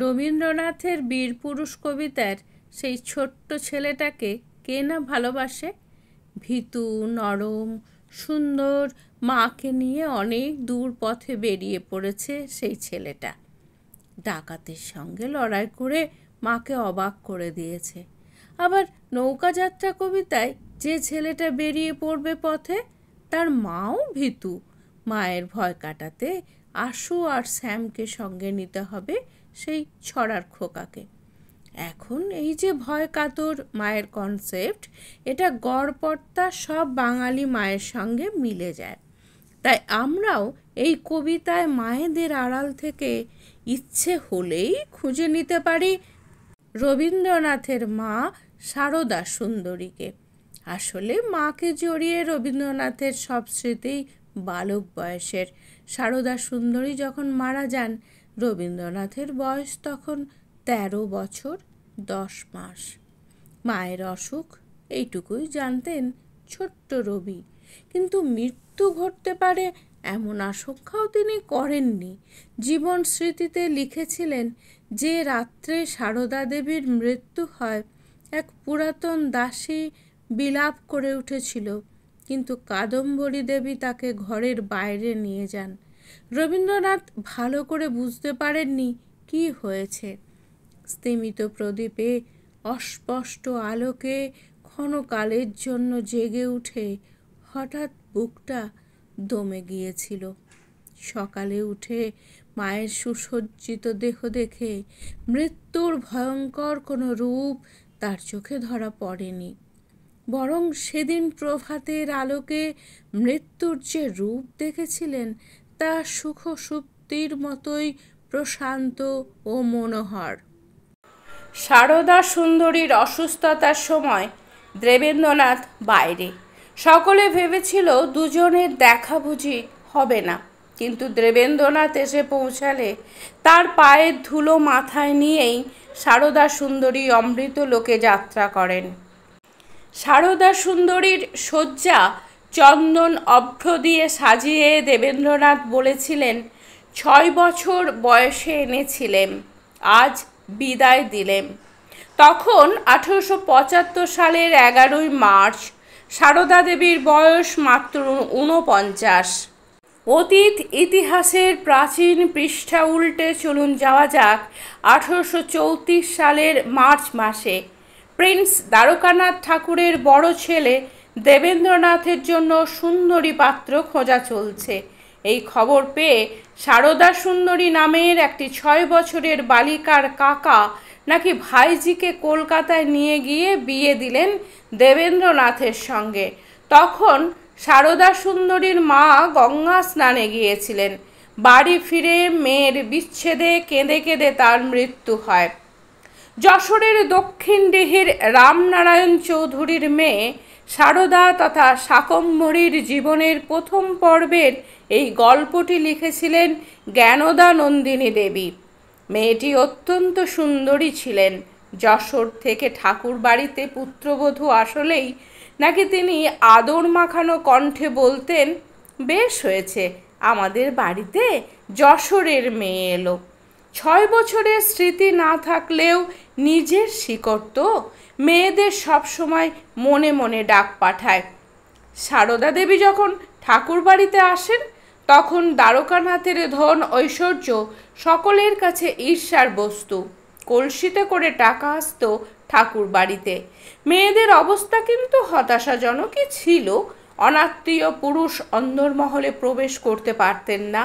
রবীন্দ্রনাথের বীরপুরুষ কবিতার সেই ছোট্ট ছেলেটাকে কে না ভালোবাসে? ভীতু, নরম, সুন্দর, মাকে নিয়ে অনেক দূর পথে বেরিয়ে পড়েছে সেই ছেলেটা। ডাকাতের সঙ্গে লড়াই করে মাকে অবাক করে দিয়েছে। আবার নৌকাযাত্রা কবিতায় যে ছেলেটা বেরিয়ে পড়বে পথে, তার মাও ভীতু। মায়ের ভয় কাটাতে আশু আর শ্যামকে সঙ্গে নিতে হবে সেই ছড়ার খোকাকে। এখন এই যে ভয় কাতর মায়ের কনসেপ্ট, এটা গড়পড়তা সব বাঙালি মায়ের সঙ্গে মিলে যায়। তাই আমরাও এই কবিতায় মায়েদের আড়াল থেকে ইচ্ছে হলেই খুঁজে নিতে পারি রবীন্দ্রনাথের মা সারদা সুন্দরীকে। আসলে মাকে জড়িয়ে রবীন্দ্রনাথের সব স্মৃতি বালক বয়সের। সারদা সুন্দরী যখন মারা যান, রবীন্দ্রনাথের বয়স তখন 13 বছর 10 মাস। মায়ের অসুখ এইটুকুই জানতেন ছোট্ট রবি, কিন্তু মৃত্যু ঘটতে পারে এমন আশঙ্কাও তিনি করেননি। জীবন স্মৃতিতে লিখেছিলেন, যে রাত্রে সারদা দেবীর মৃত্যু হয়, এক পুরাতন দাসী বিলাপ করে উঠেছিল, কিন্তু কাদম্বরী দেবী তাকে ঘরের বাইরে নিয়ে যান। রবীন্দ্রনাথ ভালো করে বুঝতে পারেননি কি হয়েছে। স্তিমিত প্রদীপে অস্পষ্ট আলোকে ক্ষণকালের জন্য জেগে উঠে হঠাৎ বুকটা দমে গিয়েছিল। সকালে উঠে মায়ের সুসজ্জিত দেহ দেখে মৃত্যুর ভয়ঙ্কর কোনো রূপ তার চোখে ধরা পড়েনি, বরং সেদিন প্রভাতের আলোকে মৃত্যুর যে রূপ দেখেছিলেন তা সুখ সুপ্তির মতোই প্রশান্ত ও মনোহর। সারদা সুন্দরীর অসুস্থতার সময় দেবেন্দ্রনাথ বাইরে। সকলে ভেবেছিল দুজনের দেখা বুঝি হবে না, কিন্তু দেবেন্দ্রনাথ এসে পৌঁছালে তার পায়ের ধুলো মাথায় নিয়েই সারদা সুন্দরী অমৃত লোকে যাত্রা করেন। সারদা সুন্দরীর শয্যা চন্দন অভ্র দিয়ে সাজিয়ে দেবেন্দ্রনাথ বলেছিলেন, 6 বছর বয়সে এনেছিলেম, আজ বিদায় দিলেম। তখন 1875 সালের 11ই মার্চ। সারদা দেবীর বয়স মাত্র 49। অতীত ইতিহাসের প্রাচীন পৃষ্ঠা উল্টে চলুন যাওয়া যাক 1834 সালের মার্চ মাসে। প্রিন্স দ্বারকানাথ ঠাকুরের বড় ছেলে দেবেন্দ্রনাথের জন্য সুন্দরী পাত্র খোঁজা চলছে। এই খবর পেয়ে সারদা সুন্দরী নামের একটি 6 বছরের বালিকার কাকা নাকি ভাইজিকে কলকাতায় নিয়ে গিয়ে বিয়ে দিলেন দেবেন্দ্রনাথের সঙ্গে। তখন সারদা সুন্দরীর মা গঙ্গা স্নানে গিয়েছিলেন। বাড়ি ফিরে মেয়ের বিচ্ছেদে কেঁদে কেঁদে তার মৃত্যু হয়। যশোরের দক্ষিণডিহির রামনারায়ণ চৌধুরীর মেয়ে সারদা তথা শাকম্ভরীর জীবনের প্রথম পর্বের এই গল্পটি লিখেছিলেন জ্ঞানদা নন্দিনী দেবী। মেয়েটি অত্যন্ত সুন্দরী ছিলেন। যশোর থেকে ঠাকুর বাড়িতে পুত্রবধূ আসলেই নাকি তিনি আদর মাখানো কণ্ঠে বলতেন, বেশ হয়েছে, আমাদের বাড়িতে যশোরের মেয়ে এলো। 6 বছরের স্মৃতি না থাকলেও নিজের শিকড় তো মেয়েদের সবসময় মনে মনে ডাক পাঠায়। সারদা দেবী যখন ঠাকুর বাড়িতে আসেন, তখন দ্বারকানাথের ধন ঐশ্বর্য সকলের কাছে ঈর্ষার বস্তু। কলসিতে করে টাকা আসতো ঠাকুর বাড়িতে। মেয়েদের অবস্থা কিন্তু হতাশাজনকই ছিল। অনাত্মীয় পুরুষ অন্দরমহলে প্রবেশ করতে পারতেন না।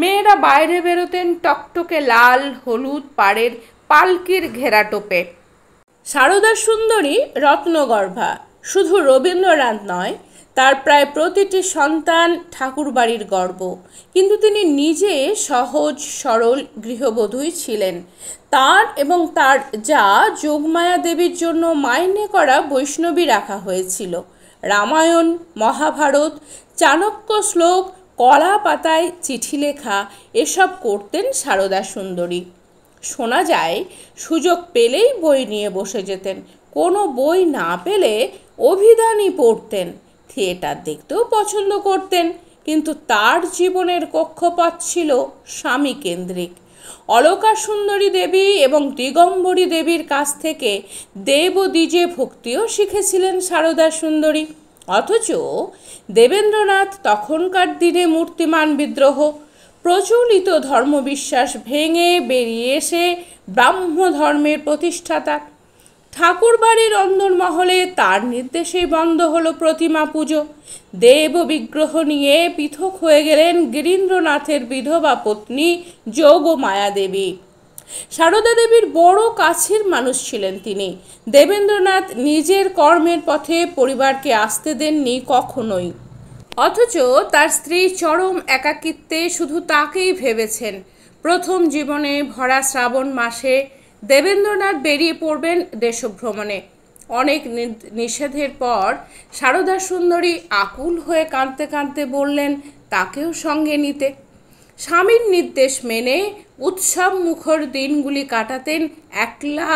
মেয়েরা বাইরে বেরোতেন টকটকে লাল হলুদ পাড়ের পালকির ঘেরাটোপে। সারদা সুন্দরী রত্নগর্ভা। শুধু রবীন্দ্রনাথ নয়, তার প্রায় প্রতিটি সন্তান ঠাকুরবাড়ির গর্ব। কিন্তু তিনি নিজে সহজ সরল গৃহবধূই ছিলেন। তার এবং তার যা যোগমায়া দেবীর জন্য মাইনে করা বৈষ্ণবী রাখা হয়েছিল। রামায়ণ, মহাভারত, চাণক্য শ্লোক, কলা পাতায় চিঠি লেখা এসব করতেন সারদা সুন্দরী। শোনা যায় সুযোগ পেলেই বই নিয়ে বসে যেতেন। কোনো বই না পেলে অভিধানই পড়তেন। থিয়েটার দেখতেও পছন্দ করতেন, কিন্তু তার জীবনের কক্ষপথ ছিল স্বামী কেন্দ্রিক। অলকা সুন্দরী দেবী এবং দিগম্বরী দেবীর কাছ থেকে দেব ও দ্বিজে ভক্তিও শিখেছিলেন সারদা সুন্দরী। অথচ দেবেন্দ্রনাথ তখনকার দিনে মূর্তিমান বিদ্রোহ, প্রচলিত ধর্মবিশ্বাস ভেঙে বেরিয়ে এসে ব্রাহ্ম ধর্মের প্রতিষ্ঠাতা। ঠাকুরবাড়ির অন্দরমহলে তার নির্দেশেই বন্ধ হলো প্রতিমা পুজো। দেব বিগ্রহ নিয়ে পৃথক হয়ে গেলেন গিরীন্দ্রনাথের বিধবা পত্নী যোগমায়া দেবী। সারদা দেবীর বড় কাছের মানুষ ছিলেন তিনি। দেবেন্দ্রনাথ নিজের কর্মের পথে পরিবারকে আসতে দেননি কখনোই। অথচ তার স্ত্রী চরম একাকিত্বে শুধু তাকেই ভেবেছেন। প্রথম জীবনে ভরা শ্রাবণ মাসে দেবেন্দ্রনাথ বেরিয়ে পড়বেন দেশভ্রমণে। অনেক নিষেধের পর সারদা সুন্দরী আকুল হয়ে কাঁদতে কাঁদতে বললেন তাকেও সঙ্গে নিতে। স্বামীর নির্দেশ মেনে উৎসব মুখর দিনগুলি কাটাতেন একলা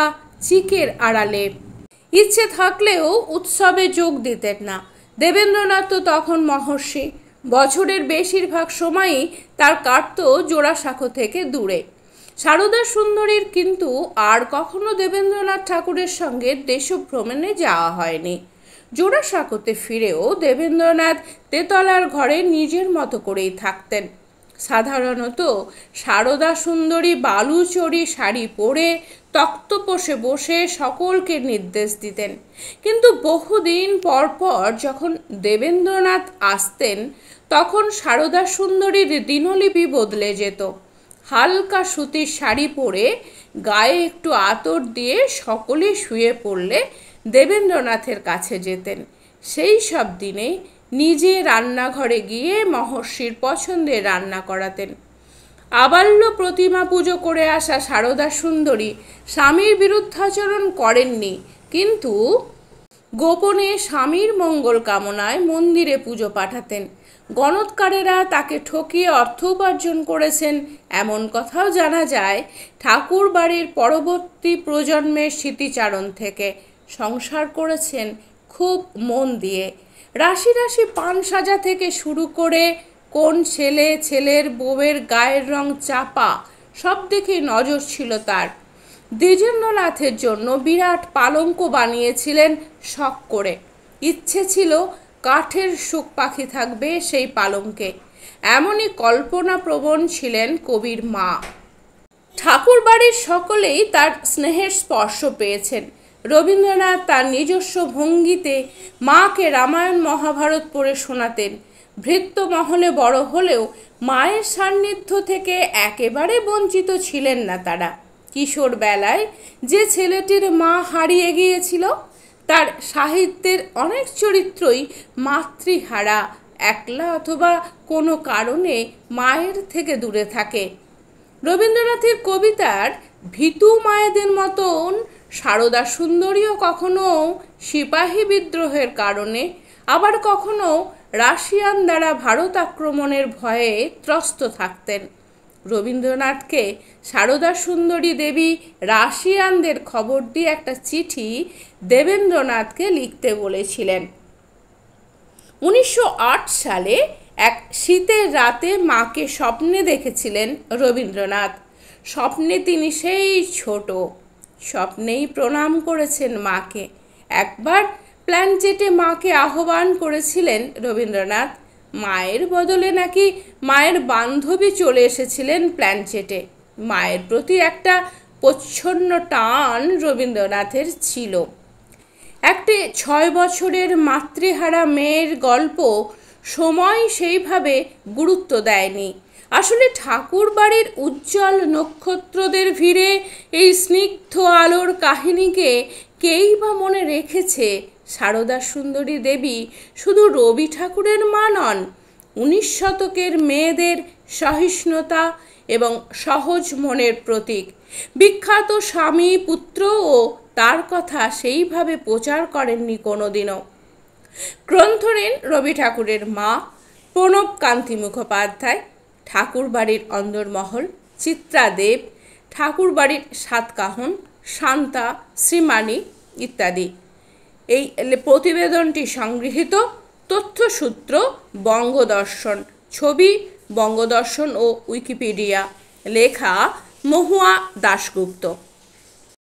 চিকের আড়ালে। ইচ্ছে থাকলেও উৎসবে যোগ দিতেন না। দেবেন্দ্রনাথ তো তখন মহর্ষি। বছরের বেশিরভাগ সময়ই তার কাটত জোড়াসাঁকো থেকে দূরে। সারদা সুন্দরীর কিন্তু আর কখনো দেবেন্দ্রনাথ ঠাকুরের সঙ্গে দেশভ্রমণে যাওয়া হয়নি। জোড়াসাঁকোতে ফিরেও দেবেন্দ্রনাথ তেতলার ঘরে নিজের মতো করেই থাকতেন। সাধারণত সারদা সুন্দরী বালুচরি শাড়ি পরে তক্তপোষে বসে সকলকে নির্দেশ দিতেন। কিন্তু বহুদিন পর পর যখন দেবেন্দ্রনাথ আসতেন তখন সারদা সুন্দরীর দিনলিপি বদলে যেত। হালকা সুতির শাড়ি পরে গায়ে একটু আতর দিয়ে সকলে শুয়ে পড়লে দেবেন্দ্রনাথের কাছে যেতেন। সেই সব দিনে নিজে রান্নাঘরে গিয়ে মহর্ষির পছন্দের রান্না করাতেন। আবাল্য প্রতিমা পুজো করে আসা সারদা সুন্দরী স্বামীর বিরুদ্ধাচরণ করেননি, কিন্তু গোপনে স্বামীর মঙ্গল কামনায় মন্দিরে পুজো পাঠাতেন। গণৎকারেরা তাকে ঠকিয়ে অর্থ উপার্জন করেছেন এমন কথাও জানা যায় ঠাকুর বাড়ির পরবর্তী প্রজন্মের স্মৃতিচারণ থেকে। সংসার করেছেন খুব মন দিয়ে। রাশি রাশি পান সাজা থেকে শুরু করে কোন ছেলে ছেলের বউয়ের গায়ের রং চাপা সব দিকে নজর ছিল তার। দ্বিজেন্দ্রনাথের জন্য বিরাট পালঙ্ক বানিয়েছিলেন শখ করে। ইচ্ছে ছিল কাঠের শুক পাখি থাকবে সেই পালঙ্কে। এমনই কল্পনাপ্রবণ ছিলেন কবির মা। ঠাকুর বাড়ির সকলেই তার স্নেহের স্পর্শ পেয়েছেন। রবীন্দ্রনাথ তার নিজস্ব ভঙ্গিতে মাকে রামায়ণ মহাভারত পড়ে শোনাতেন। ভৃত্য মহলে বড় হলেও মায়ের সান্নিধ্য থেকে একেবারে বঞ্চিত ছিলেন না তারা। কিশোর বেলায় যে ছেলেটির মা হারিয়ে গিয়েছিল তার সাহিত্যের অনেক চরিত্রই মাতৃহারা, একলা অথবা কোনো কারণে মায়ের থেকে দূরে থাকে। রবীন্দ্রনাথের কবিতার ভীতু মায়েদের মতন সারদা সুন্দরীও কখনো সিপাহী বিদ্রোহের কারণে, আবার কখনো রাশিয়ান দ্বারা ভারত আক্রমণের ভয়ে ত্রস্ত থাকতেন। রবীন্দ্রনাথকে সারদা সুন্দরী দেবী রাশিয়ানদের খবর দিয়ে একটা চিঠি দেবেন্দ্রনাথকে লিখতে বলেছিলেন। 1908 সালে এক শীতের রাতে মাকে স্বপ্নে দেখেছিলেন রবীন্দ্রনাথ। স্বপ্নে তিনি সেই ছোট, স্বপ্নেই প্রণাম করেছেন মাকে। একবার প্ল্যানচেটে মাকে আহ্বান করেছিলেন রবীন্দ্রনাথ। মায়ের বদলে নাকি মায়ের বান্ধবী চলে এসেছিলেন প্ল্যানচেটে। মায়ের প্রতি একটা প্রচ্ছন্ন টান রবীন্দ্রনাথের ছিল। একটি 6 বছরের মাতৃহারা মেয়ের গল্প সময় সেইভাবে গুরুত্ব দেয়নি। আসলে ঠাকুর বাড়ির উজ্জ্বল নক্ষত্রদের ভিড়ে এই স্নিগ্ধ আলোর কাহিনীকে কেই বা মনে রেখেছে? সারদা সুন্দরী দেবী শুধু রবি ঠাকুরের মা নন, 19 শতকের মেয়েদের সহিষ্ণুতা এবং সহজ মনের প্রতীক। বিখ্যাত স্বামী পুত্রও তার কথা সেইভাবে প্রচার করেননি কোনোদিনও। গ্রন্থঋণ রবি ঠাকুরের মা, প্রণব কান্তি মুখোপাধ্যায়, ঠাকুর বাড়ির অন্দরমহল, চিত্রা দেব, ঠাকুর বাড়ির সাতকাহন, শান্তা, শ্রীমানি ইত্যাদি। এই প্রতিবেদনটি সংগৃহীত। তথ্যসূত্র বঙ্গদর্শন, ছবি বঙ্গদর্শন ও উইকিপিডিয়া, লেখা মহুয়া দাশগুপ্ত।